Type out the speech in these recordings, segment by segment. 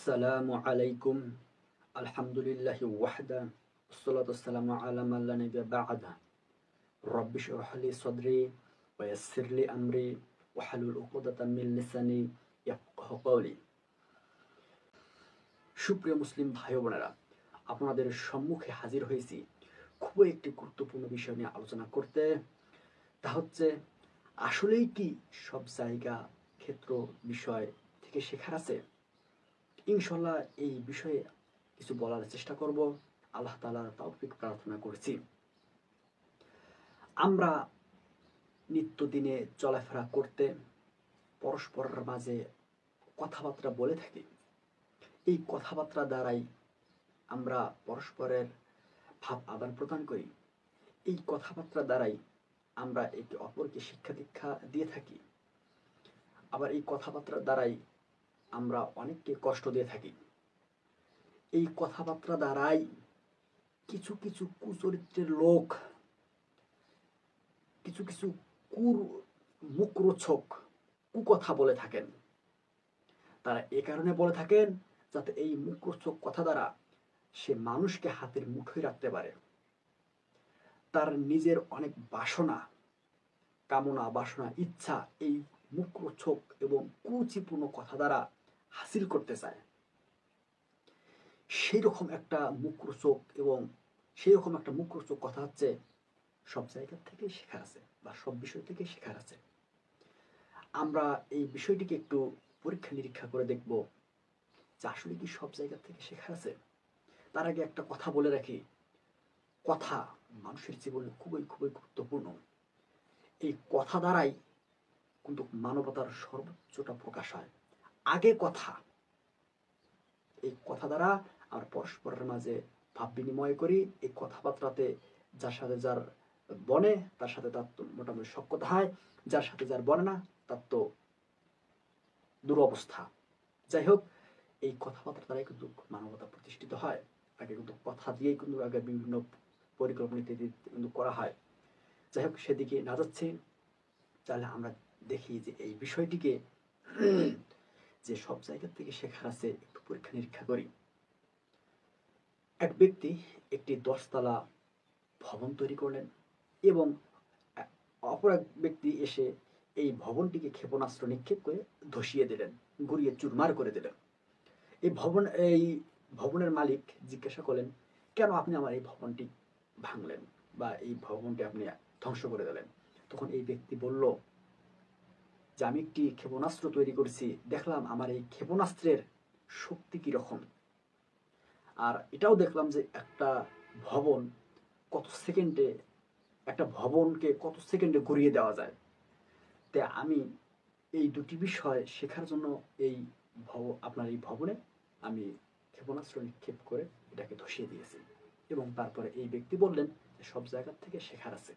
আসসালামু আলাইকুম। আলহামদুলিল্লাহি ওয়াহদা ওয়াসসালাতু ওয়াসসালামু আলা মান লা নাবিয়্যা বা'দা। রব্বি ইশরাহ লি সাদরি ওয়া ইয়াসসির লি আমরি ওয়াহলুল উকদাতাম মিন লিসানি ইয়াফকাহু কওলি। সুপ্রিয় মুসলিম ভাই ও বোনেরা, আপনাদের সম্মুখে হাজির হয়েছি খুবই একটি গুরুত্বপূর্ণ বিষয় নিয়ে আলোচনা করতে। তা হচ্ছে, আসলেই কি সব জায়গা, ক্ষেত্র, বিষয় থেকে শেখার আছে? ইনশাল্লাহ এই বিষয়ে কিছু বলার চেষ্টা করব। আল্লাহ তাআলার তৌফিক প্রার্থনা করছি। আমরা নিত্যদিনে চলাফেরা করতে পরস্পরের মাঝে কথাবার্তা বলে থাকি। এই কথাবার্তা দ্বারাই আমরা পরস্পরের ভাব আদান প্রদান করি। এই কথাবার্তা দ্বারাই আমরা একে অপরকে শিক্ষা দীক্ষা দিয়ে থাকি। আবার এই কথাবার্তার দ্বারাই আমরা অনেককে কষ্ট দিয়ে থাকি। এই কথাবার্তা দ্বারাই কিছু কিছু কুচরিত্রের লোক, কিছু কিছু মুখরোচক কুকথা বলে থাকেন। তারা এ কারণে বলে থাকেন যাতে এই মুখরোচক কথা দ্বারা সে মানুষকে হাতের মুঠোয় রাখতে পারে। তার নিজের অনেক বাসনা, কামনা, বাসনা, ইচ্ছা এই মুখরোচক এবং কুরুচিপূর্ণ কথা দ্বারা হাসিল করতে চায়। সেই রকম একটা মুখরোচক কথা হচ্ছে সব জায়গা থেকে শেখার আছে বা সব বিষয় থেকে শেখার আছে। আমরা এই বিষয়টিকে একটু পরীক্ষা নিরীক্ষা করে দেখব যে আসলে কি সব জায়গা থেকে শেখার আছে। তার আগে একটা কথা বলে রাখি, কথা মানুষের জীবনে খুবই খুবই গুরুত্বপূর্ণ। এই কথা দ্বারাই কিন্তু মানবতার সর্বোচ্চটা প্রকাশ হয়। আগে কথা, এই কথা দ্বারা আমরা পরস্পরের মাঝে ভাব বিনিময় করি। এই কথাবার্তাতে যার সাথে যার বনে তার সাথে তার তো মোটামুটি সখ্যতা হয়, যার সাথে যার বনে না তার তো দুরবস্থা। যাই হোক, এই কথাবার্তার দ্বারাই কিন্তু মানবতা প্রতিষ্ঠিত হয়। আগে কিন্তু কথা দিয়েই কিন্তু আগে বিভিন্ন পরিকল্পনা কিন্তু করা হয়। যাই হোক, সেদিকে না যাচ্ছে। তাহলে আমরা দেখি যে এই বিষয়টিকে যে সব জায়গা থেকে শেখার আছে একটু পরীক্ষা নিরীক্ষা করি। এক ব্যক্তি একটি 10 তলা ভবন তৈরি করলেন এবং অপর এক ব্যক্তি এসে এই ভবনটিকে ক্ষেপণাস্ত্র নিক্ষেপ করে ধসিয়ে দিলেন, গুড়িয়ে চুরমার করে দিলেন। এই ভবনের মালিক জিজ্ঞাসা করলেন, কেন আপনি আমার এই ভবনটি ভাঙলেন বা এই ভবনটি আপনি ধ্বংস করে দিলেন? তখন এই ব্যক্তি বলল যে আমি একটি ক্ষেপণাস্ত্র তৈরি করেছি, দেখলাম আমার এই ক্ষেপণাস্ত্রের শক্তি কি রকম, আর এটাও দেখলাম যে একটা ভবনকে কত সেকেন্ডে ঘুরিয়ে দেওয়া যায়। তাই আমি এই দুটি বিষয় শেখার জন্য আপনার এই ভবনে আমি ক্ষেপণাস্ত্র নিক্ষেপ করে এটাকে ধসিয়ে দিয়েছি। এবং তারপরে এই ব্যক্তি বললেন যে সব জায়গা থেকে শেখার আছে।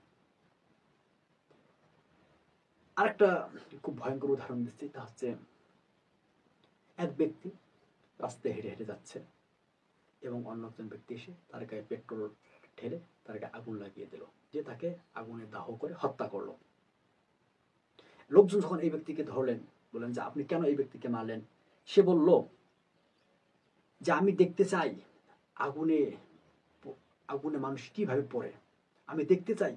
আরেকটা খুব ভয়ঙ্কর উদাহরণ দিচ্ছি, তা হচ্ছে এক ব্যক্তি রাস্তায় হেঁটে হেঁটে যাচ্ছে এবং অন্য একজন ব্যক্তি এসে তার গায়ে পেট্রোল ঢেলে তার গায়ে আগুন লাগিয়ে দিল, যে তাকে আগুনে দাহ করে হত্যা করলো। লোকজন যখন এই ব্যক্তিকে ধরলেন, বললেন যে আপনি কেন এই ব্যক্তিকে মারলেন? সে বলল যে আমি দেখতে চাই আগুনে আগুনে মানুষ কিভাবে পড়ে। আমি দেখতে চাই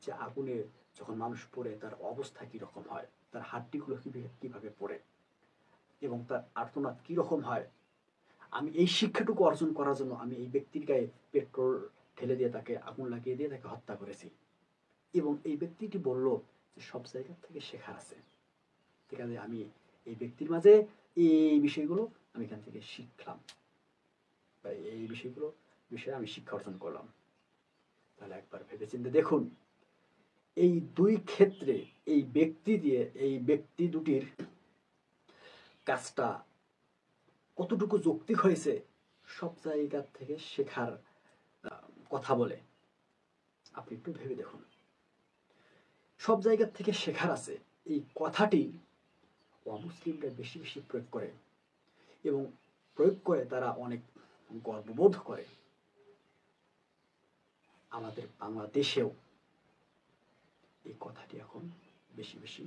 যে আগুনে যখন মানুষ পড়ে তার অবস্থা কিরকম হয়, তার হাড্ডিগুলো কিভাবে পড়ে এবং তার আর্তনাদ কিরকম হয়। আমি এই শিক্ষাটুকু অর্জন করার জন্য আমি এই ব্যক্তির গায়ে পেট্রোল ঢেলে দিয়ে তাকে আগুন লাগিয়ে দিয়ে তাকে হত্যা করেছি। এবং এই ব্যক্তিটি বলল যে সব জায়গা থেকে শেখা আছে। ঠিক আছে, আমি এই ব্যক্তির মাঝে এই বিষয়গুলো আমি এখান থেকে শিখলাম বা এই বিষয়ে আমি শিক্ষা অর্জন করলাম। তাহলে একবার ভেবেচিন্তে দেখুন, এই দুই ক্ষেত্রে এই ব্যক্তি দুটির কাজটা কতটুকু যৌক্তিক হয়েছে সব জায়গা থেকে শেখার কথা বলে। আপনি একটু ভেবে দেখুন, সব জায়গা থেকে শেখার আছে এই কথাটি অমুসলিমরা বেশি বেশি প্রয়োগ করে এবং প্রয়োগ করে তারা অনেক গর্ববোধ করে। আমাদের বাংলাদেশেও এই কথাটি এখন বেশি বেশি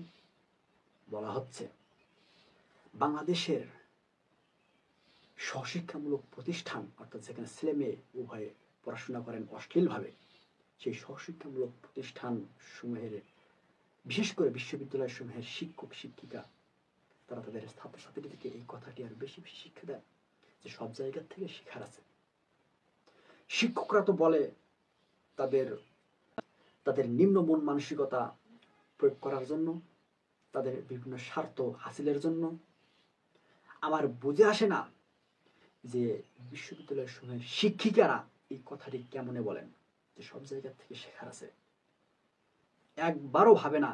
বলা হচ্ছে। বাংলাদেশের সহশিক্ষামূলক প্রতিষ্ঠান, অর্থাৎ যেখানে ছেলে মেয়ে উভয়ে পড়াশোনা করেন অশ্লীলভাবে, সেই সহশিক্ষামূলক প্রতিষ্ঠান সমূহের, বিশেষ করে বিশ্ববিদ্যালয় সমূহের শিক্ষক শিক্ষিকা, তারা তাদের ছাত্রছাত্রীদেরকে এই কথাটি আর বেশি বেশি শিক্ষা দেয় যে সব জায়গা থেকে শেখার আছে। শিক্ষকরা তো বলে তাদের তাদের নিম্ন মন মানসিকতা প্রয়োগ করার জন্য, তাদের বিভিন্ন স্বার্থ হাসিলের জন্য। আমার বুঝে আসে না যে বিশ্ববিদ্যালয়ের সময়ের শিক্ষিকারা এই কথাটি কেমনে বলেন যে সব জায়গা থেকে শেখার আছে। একবারও ভাবে না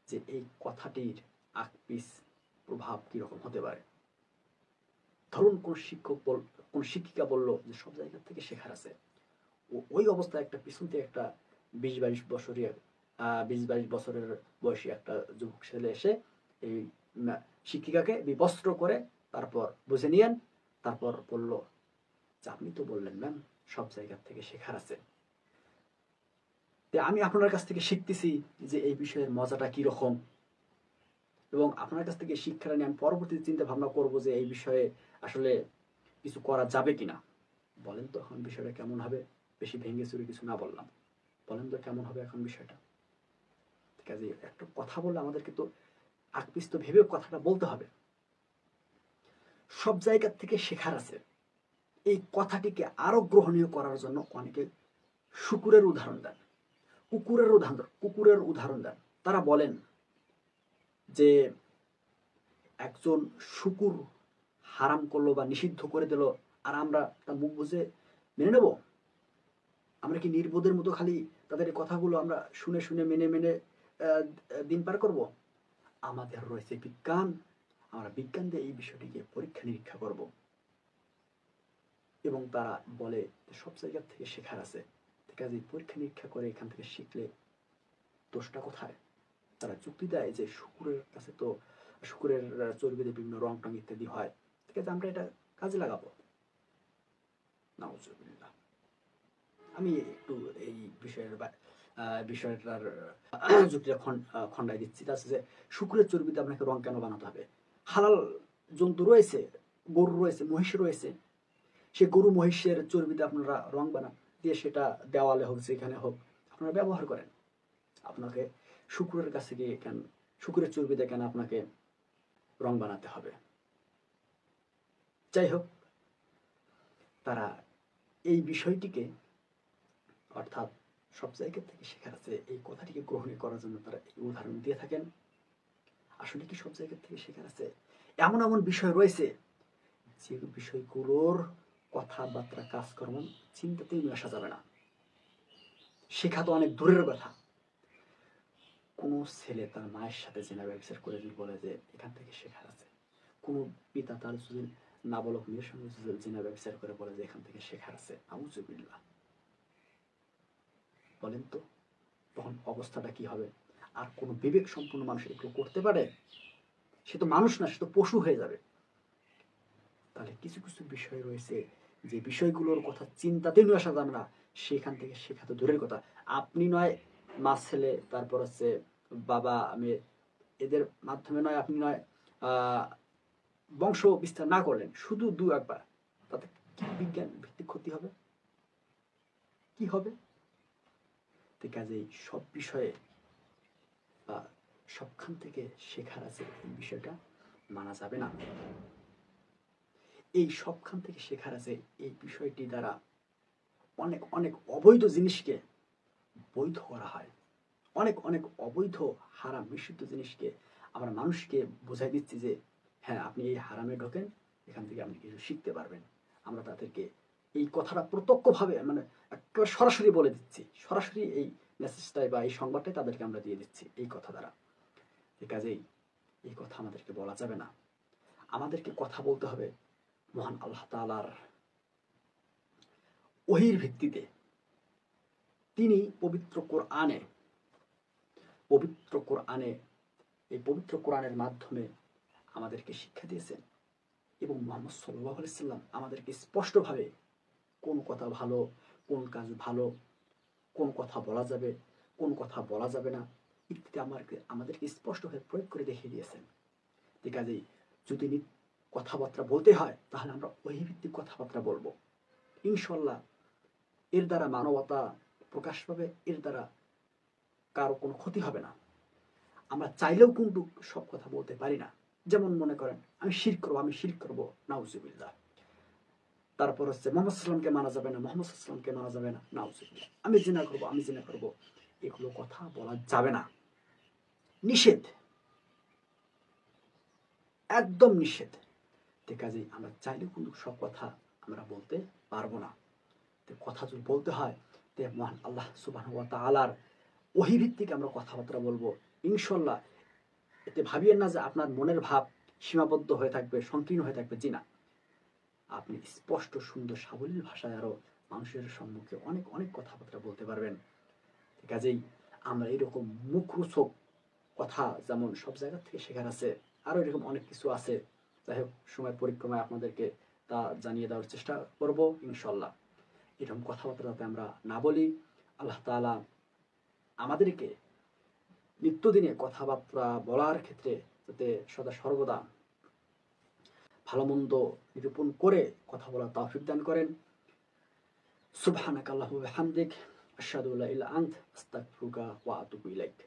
যে এই কথাটির আকপিস প্রভাব কিরকম হতে পারে। ধরুন কোন শিক্ষিকা বলল যে সব জায়গা থেকে শেখার আছে, ওই অবস্থায় একটা পিছন থেকে একটা 20-22 বছরের বয়সী একটা যুবক ছেলে এসে এই শিক্ষিকাকে বিবস্ত্র করে তারপর বুঝে নিয়েন, তারপর বলল যে আপনি তো বললেন ম্যাম সব জায়গা থেকে শেখার আছে, আমি আপনার কাছ থেকে শিখতেছি যে এই বিষয়ের মজাটা কি রকম, এবং আপনার কাছ থেকে শিক্ষাটা নিয়ে আমি পরবর্তীতে চিন্তা ভাবনা করবো যে এই বিষয়ে আসলে কিছু করা যাবে কিনা। বলেন তো এখন বিষয়টা কেমন হবে? বেশি ভেঙে চুরে কিছু না বললাম, বলেন তো কেমন হবে এখন বিষয়টা? ঠিক আছে, একটা কথা বললে আমাদেরকে তো আকপিস তো ভেবে কথাটা বলতে হবে। সব জায়গা থেকে শেখার আছে, এই কথাটিকে আরো গ্রহণীয় করার জন্য অনেকে কুকুরের উদাহরণ দেন, কুকুরের উদাহরণ দেন। তারা বলেন যে একজন শুকুর হারাম করলো বা নিষিদ্ধ করে দিল, আর আমরা তার মুখ বুঝে মেনে নেব? আমরা কি নির্বোধের মতো খালি তাদের কথাগুলো আমরা শুনে শুনে মেনে মেনে দিন পার করব? আমাদের রয়েছে বিজ্ঞান, আমরা বিজ্ঞান দিয়ে এই বিষয়টিকে পরীক্ষা নিরীক্ষা করব। এবং তারা বলে সব জায়গা থেকে শেখার আছে, ঠিক আছে, পরীক্ষা নিরীক্ষা করে এখান থেকে শিখলে দোষটা কোথায়? তারা যুক্তি দেয় যে শুকুরের কাছে তো শুকুরের চর্বিতে বিভিন্ন রং টং ইত্যাদি হয়, ঠিক আছে, আমরা এটা কাজে লাগাবো। নাউজুবিল্লাহ। আমি একটু এই বিষয়টার যুক্তিটা খণ্ডায় দিচ্ছি। তা যে শুকুরের চর্বিতে আপনাকে রং কেন বানাতে হবে? হালাল জন্তু রয়েছে, গরু রয়েছে, মহিষ রয়েছে, সে গরু মহিষের চর্বিতে আপনারা রং বানান দিয়ে সেটা দেওয়ালে হোক যেখানে হোক আপনারা ব্যবহার করেন। আপনাকে শুকুরের কাছে গিয়ে কেন, শুকুরের চর্বিতে কেন আপনাকে রং বানাতে হবে? যাই হোক, তারা এই বিষয়টিকে, অর্থাৎ সব জায়গা থেকে শেখার আছে এই কথাটিকে গ্রহণ করার জন্য তারা এই উদাহরণ দিয়ে থাকেন। আসলে কি সব জায়গা থেকে শেখার আছে? এমন এমন বিষয় রয়েছে যে বিষয়গুলোর কথাবার্তা কাজকর্ম চিন্তাতেই নিয়ে আসা যাবে না। শেখা তো অনেক দূরের কথা। কোনো ছেলে তার মায়ের সাথে জেনা ব্যবচার করে যদি বলে যে এখান থেকে শেখার আছে, কোনো পিতা তার যদি নাবালক মেয়ের সঙ্গে জেনা ব্যবচার করে বলে যে এখান থেকে শেখার আছে, আউযুবিল্লাহ, বলেন তো তখন অবস্থাটা কি হবে? আর কোন বিবেক সম্পন্ন মানুষ এগুলো করতে পারে? সে তো মানুষ না, সে তো পশু হয়ে যাবে। তাহলে কিছু কিছু বিষয় রয়েছে যে বিষয়গুলোর কথা চিন্তাতে নিয়ে আসা যাবে না, সেখান থেকে শেখা তো দূরের কথা। আপনি নয় মা ছেলে, তারপর হচ্ছে বাবা মেয়ে, এদের মাধ্যমে নয় আপনি নয় বংশ বিস্তার না করলেন, শুধু দু একবার, তাতে কি বিজ্ঞান ভিত্তিক ক্ষতি হবে? কি হবে? কাজেই সব বিষয়ে বা সবখান থেকে শেখার আছে এই বিষয়টা মানা যাবে না। এই সবখান থেকে শেখার আছে এই বিষয়টি দ্বারা অনেক অনেক অবৈধ জিনিসকে বৈধ করা হয়, অনেক অনেক অবৈধ হারাম নিষিদ্ধ জিনিসকে আমরা মানুষকে বোঝাই দিচ্ছি যে হ্যাঁ আপনি এই হারামে ঢোকেন, এখান থেকে আপনি কিছু শিখতে পারবেন। আমরা তাদেরকে এই কথাটা প্রত্যক্ষভাবে মানে একেবারে সরাসরি বলে দিচ্ছি, সরাসরি এই মেসেজটাই বা এই সংবাদটাই তাদেরকে আমরা দিয়ে দিচ্ছি এই কথা দ্বারা। কাজেই এই কথা আমাদেরকে বলা যাবে না। আমাদেরকে কথা বলতে হবে মহান আল্লাহ তাআলার ওহীর ভিত্তিতে। তিনি পবিত্র কোরআনে এই পবিত্র কোরআনের মাধ্যমে আমাদেরকে শিক্ষা দিয়েছেন, এবং মুহাম্মদ সাল্লাল্লাহু আলাইহি সাল্লাম আমাদেরকে স্পষ্টভাবে কোন কথা ভালো, কোন কাজ ভালো, কোন কথা বলা যাবে, কোন কথা বলা যাবে না ইত্যাদি আমাদেরকে স্পষ্টভাবে প্রয়োগ করে দেখিয়ে দিয়েছেন। কাজেই যদি কথাবার্তা বলতে হয়, তাহলে আমরা ওহীভিত্তিক কথাবার্তা বলবো। ইনশাল্লাহ এর দ্বারা মানবতা প্রকাশ পাবে, এর দ্বারা কারো কোনো ক্ষতি হবে না। আমরা চাইলেও কিন্তু সব কথা বলতে পারি না। যেমন মনে করেন আমি শিরক করবো, নাউজুবিল্লাহ। তারপর হচ্ছে মোহাম্মদ সাল্লামকে মানা যাবে না, মোহাম্মদ সাল্লামকে মানা যাবে না, নাউজুবিল্লাহ। আমি জিনা করবো, এগুলো কথা বলা যাবে না, নিষেধ, একদম নিষেধ। ঠিক আছে, আমরা চাইলেও কিন্তু সব কথা আমরা বলতে পারবো না। কথা যদি বলতে হয়, মহান আল্লাহ সুবহানাহু ওয়া তাআলার ওহী ভিত্তিক আমরা কথাবার্তা বলবো। ইনশাল্লাহ এতে ভাবিয়েন না যে আপনার মনের ভাব সীমাবদ্ধ হয়ে থাকবে, সংকীর্ণ হয়ে থাকবে। জি না, আপনি স্পষ্ট সুন্দর সাবলীল ভাষায় আরো মানুষের সম্মুখে অনেক অনেক কথাবার্তা বলতে পারবেন। কাজেই আমরা এরকম মুখরোচক কথা যেমন সব জায়গা থেকে শেখার আছে, আরো এরকম অনেক কিছু আছে। যাই হোক, সময় পরিক্রমায় আপনাদেরকে তা জানিয়ে দেওয়ার চেষ্টা করব ইনশাল্লাহ। এরকম কথাবার্তা যাতে আমরা না বলি, আল্লাহ তাআলা আমাদেরকে নিত্যদিনে কথাবার্তা বলার ক্ষেত্রে যাতে সদা সর্বদা ভালো মন্দ নিরূপণ করে কথা বলার তৌফিক দান করেন। সুবহানাকা আল্লাহুম্মা ওয়া বিহামদিক, আশহাদু আল্লা ইলাহা ইল্লা আনতা, আস্তাগফিরুকা ওয়া আতুবু ইলাইক।